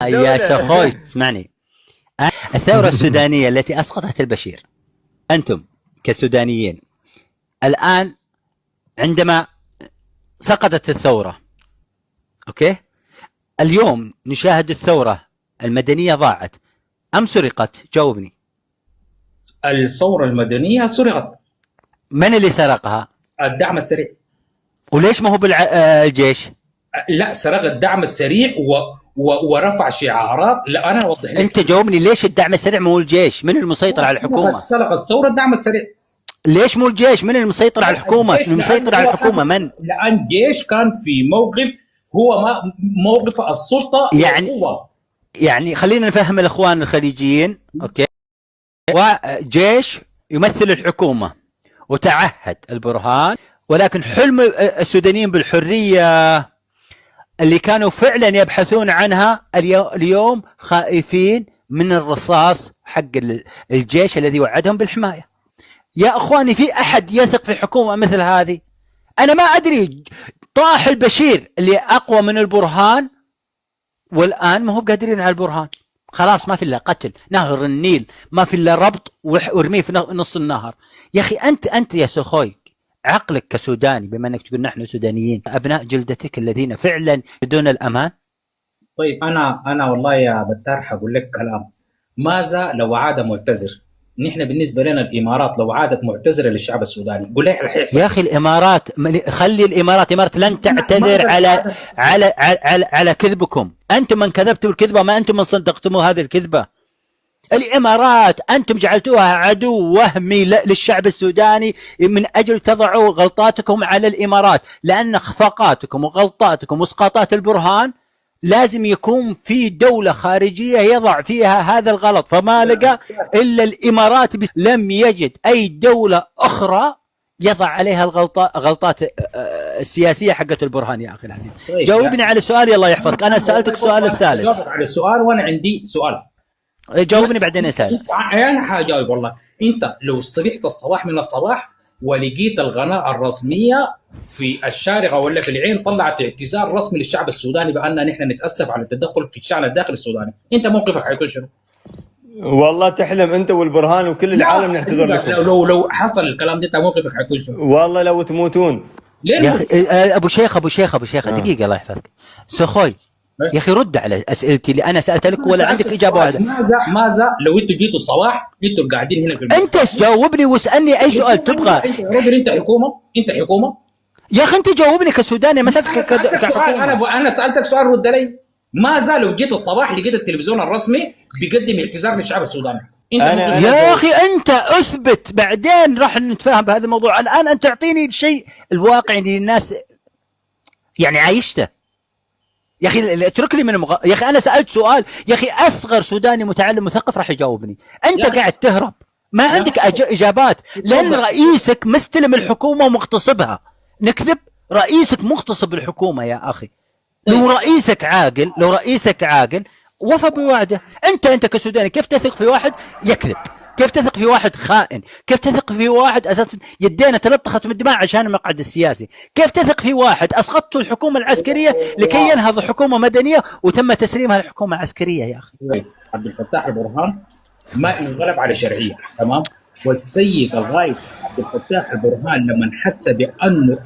يا سخوي اسمعني، الثورة السودانية التي أسقطت البشير، أنتم كسودانيين الآن عندما سقطت الثورة، أوكي، اليوم نشاهد الثورة المدنية ضاعت أم سرقت؟ جاوبني. الثورة المدنية سرقت. من اللي سرقها؟ الدعم السريع. وليش ما هو بالجيش؟ لا، سرق الدعم السريع ورفع شعارات. لا انا اوضح لك، انت جاوبني، ليش الدعم السريع مو الجيش؟ من المسيطر على الحكومه؟ سرق الثوره الدعم السريع. ليش مو الجيش؟ من المسيطر على الحكومه؟ المسيطر على الحكومه من؟ لان الجيش كان في موقف هو ما موقف السلطه والقوه. يعني خلينا نفهم الاخوان الخليجيين، اوكي، وجيش يمثل الحكومه وتعهد البرهان، ولكن حلم السودانيين بالحريه اللي كانوا فعلا يبحثون عنها اليوم خائفين من الرصاص حق الجيش الذي وعدهم بالحماية. يا أخواني، في أحد يثق في حكومة مثل هذه؟ أنا ما أدري، طاح البشير اللي أقوى من البرهان، والآن ما هو قادرين على البرهان، خلاص ما في إلا قتل، نهر النيل ما في إلا ربط وارميه في نص النهر. يا أخي أنت يا سخوي، عقلك كسوداني، بما انك تقول نحن سودانيين، ابناء جلدتك الذين فعلا يدون الامان. طيب انا والله يا بتار حقول لك كلام. ماذا لو عاد معتذر؟ نحن بالنسبه لنا الامارات لو عادت معتذره للشعب السوداني، قول لي ايش حيحصل؟ يا اخي الامارات، خلي الامارات لن تعتذر على كذبكم. انتم من كذبتوا الكذبه، ما انتم من صدقتموا هذه الكذبه. الإمارات أنتم جعلتوها عدو وهمي للشعب السوداني من أجل تضعوا غلطاتكم على الإمارات، لأن اخفاقاتكم وغلطاتكم واسقاطات البرهان لازم يكون في دولة خارجية يضع فيها هذا الغلط، فما لقى إلا الإمارات. لم يجد أي دولة أخرى يضع عليها غلطات السياسية حقت البرهان. يا أخي العزيز، جاوبني على سؤالي الله يحفظك. أنا سألتك السؤال الثالث. جاوبت على السؤال وأنا عندي سؤال. جاوبني بعدين اسال. انا حاجاوب والله. انت لو استريحت الصباح من الصباح ولقيت القناه الرسميه في الشارقه ولا في العين طلعت اعتذار رسمي للشعب السوداني بان نحن نتاسف على التدخل في الشان الداخلي السوداني، انت موقفك حيكون شنو؟ والله تحلم انت والبرهان وكل العالم نعتذر لكم. لو حصل الكلام ده انت موقفك حيكون شنو؟ والله لو تموتون. يا اخي ابو شيخ دقيقه الله يحفظك. سخوي يا اخي رد على اسئلتي اللي انا سالتها لك، ولا عندك اجابه واحده؟ ماذا لو انتوا جيتوا الصباح، انتوا قاعدين هنا في المدينة. انت جاوبني واسالني اي سؤال تبغى. انت راجل، انت حكومه يا اخي، انت جاوبني كسوداني، ما سالتك كحكومه. انا سالتك سؤال، رد علي. ماذا لو جيت الصباح لقيت التلفزيون الرسمي بيقدم اعتذار للشعب السوداني؟ يا اخي انت اثبت، بعدين راح نتفاهم بهذا الموضوع. الان انت تعطيني الشيء الواقعي اللي الناس يعني عايشته. يا اخي اترك لي من يا اخي انا سالت سؤال، يا اخي اصغر سوداني متعلم مثقف راح يجاوبني. انت قاعد تهرب، ما عندك اجابات، لان رئيسك مستلم الحكومه ومغتصبها. نكذب؟ رئيسك مغتصب الحكومه يا اخي. لو رئيسك عاقل وفى بوعده. انت كسوداني كيف تثق في واحد يكذب؟ كيف تثق في واحد خائن؟ كيف تثق في واحد اساسا يدينا تلطخت من الدماء عشان المقعد السياسي؟ كيف تثق في واحد اسقطته الحكومه العسكريه لكي ينهض حكومه مدنيه وتم تسليمها لحكومه عسكريه؟ يا اخي عبد الفتاح البرهان ما انغلب على شرعيه، تمام؟ والسيد الغايب عبد الفتاح البرهان لما حس بانه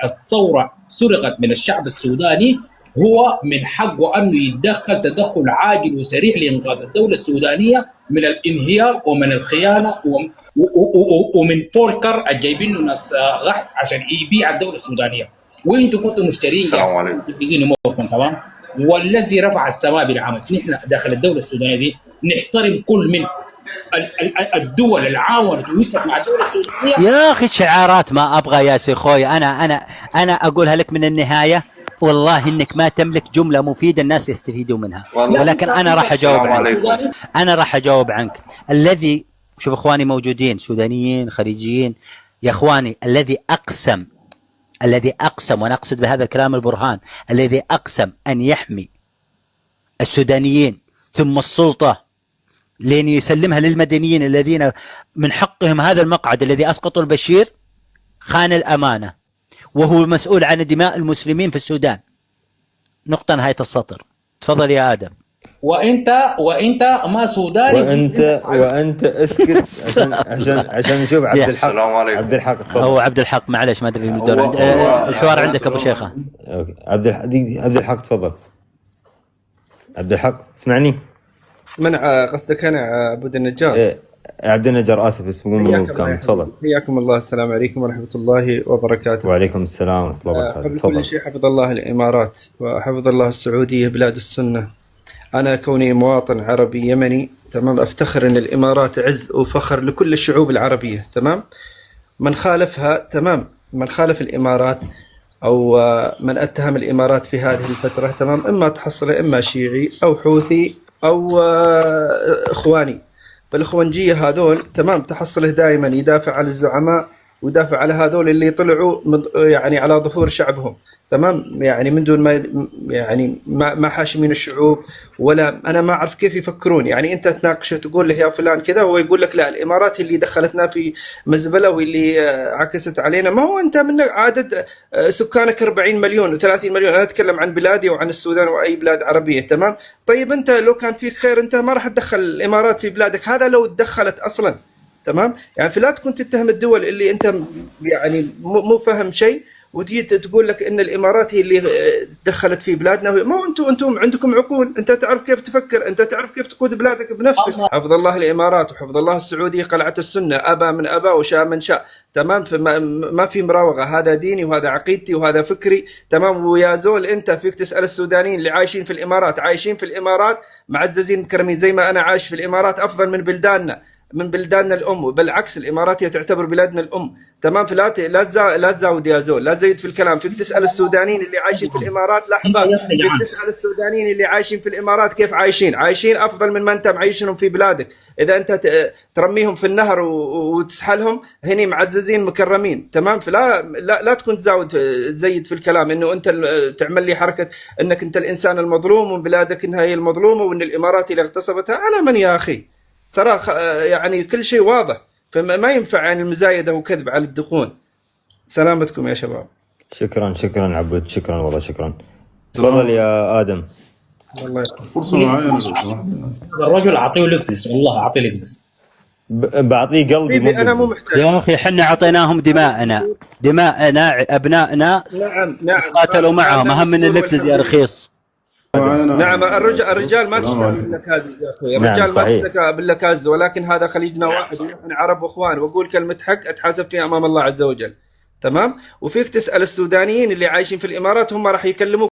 الثوره سرقت من الشعب السوداني، هو من حقه انه يتدخل تدخل عاجل وسريع لانقاذ الدوله السودانيه من الانهيار ومن الخيانه ومن فولكر الجايبينه ناس غحت عشان يبيع الدوله السودانيه، وانتم كنتوا مشترين عايزين موقفكم، تمام؟ والذي رفع السماء بالعمل. نحن داخل الدوله السودانيه دي نحترم كل من الدول العاونت ووقفت مع الدوله السودانيه. يا اخي شعارات ما ابغى يا سيخوي. انا اقولها لك من النهايه، والله انك ما تملك جمله مفيده الناس يستفيدوا منها، ولكن انا راح اجاوب عنك. الذي شوف اخواني موجودين سودانيين خليجيين، يا اخواني الذي اقسم وانا اقصد بهذا الكلام البرهان، الذي اقسم ان يحمي السودانيين ثم السلطه لين يسلمها للمدنيين الذين من حقهم هذا المقعد الذي اسقطوا البشير، خان الامانه، وهو مسؤول عن دماء المسلمين في السودان. نقطة نهاية السطر. تفضل يا آدم. وانت ما سوداني. وانت اسكت عشان نشوف عبد الحق. السلام عليكم. عبد الحق تفضل. هو عبد الحق معلش ما ادري الدور عند الحوار عندك ابو شيخه. اوكي عبد الحق تفضل. عبد الحق تسمعني؟ من قصدك انا عبد النجار؟ إيه. عبد النجار اسف اسمه مو كامل. تفضل. حياكم الله. السلام عليكم ورحمه الله وبركاته. وعليكم السلام ورحمه الله وبركاته. قبل كل شيء حفظ الله الامارات وحفظ الله السعوديه بلاد السنه. انا كوني مواطن عربي يمني تمام افتخر ان الامارات عز وفخر لكل الشعوب العربيه تمام. من خالفها تمام، من خالف الامارات او من اتهم الامارات في هذه الفتره تمام اما تحصله اما شيعي او حوثي او اخواني. فالاخوانجيه هذول تمام تحصله دائما يدافع على الزعماء ويدافع على هذول اللي طلعوا يعني على ظهور شعبهم تمام، يعني من دون ما يعني ما حاشمين الشعوب ولا انا ما اعرف كيف يفكرون. يعني انت تناقشه تقول له يا فلان كذا هو يقول لك لا الامارات اللي دخلتنا في مزبله واللي عكست علينا. ما هو انت من عدد سكانك 40 مليون و30 مليون، انا اتكلم عن بلادي وعن السودان واي بلاد عربيه تمام. طيب انت لو كان فيك خير انت ما راح تدخل الامارات في بلادك، هذا لو تدخلت اصلا تمام. يعني فلا تكون تتهم الدول اللي انت يعني مو فاهم شيء وتجي تقول لك ان الامارات هي اللي دخلت في بلادنا. ما انتم عندكم عقول، انت تعرف كيف تفكر، انت تعرف كيف تقود بلادك بنفسك. حفظ الله الامارات وحفظ الله السعوديه قلعه السنه، ابى من ابى وشاء من شاء تمام. ما في مراوغه، هذا ديني وهذا عقيدتي وهذا فكري تمام. ويا زول انت فيك تسال السودانيين اللي عايشين في الامارات، عايشين في الامارات معززين مكرمين زي ما انا عايش في الامارات افضل من بلداننا الام. بالعكس الامارات هي تعتبر بلادنا الام تمام. فلا لا تزاود يا زول، لا تزيد في الكلام. فيك تسال السودانيين اللي عايشين في الامارات، لحظه، فيك تسال السودانيين اللي عايشين في الامارات كيف عايشين افضل من ما انت معيشهم في بلادك. اذا انت ترميهم في النهر وتسحلهم هني معززين مكرمين تمام. فلا لا تكون تزيد في الكلام انه انت تعمل لي حركه انك انت الانسان المظلوم ومن بلادك انها هي المظلومه وان الامارات اللي اغتصبتها. على من يا اخي؟ صراحة يعني كل شيء واضح، فما ينفع يعني المزايدة وكذب على الدقون. سلامتكم يا شباب. شكرا عبود، شكرا والله شكرا. تفضل يا آدم. والله فرصة معينة. الرجل أعطيه لكزس، والله أعطيه لكزس. بعطيه قلبي. أنا مو محتاج يا أخي حنا عطيناهم دماءنا أبنائنا نعم قاتلوا معهم أهم من اللكزز يا رخيص. نعم الرجال ما تشتغل باللكازز يا اخوي، الرجال ما تشتغل باللكازز، ولكن هذا خليجنا واحد ونحن عرب واخوان، واقول كلمه حق اتحاسب فيها امام الله عز وجل تمام. وفيك تسال السودانيين اللي عايشين في الامارات هم راح يكلموك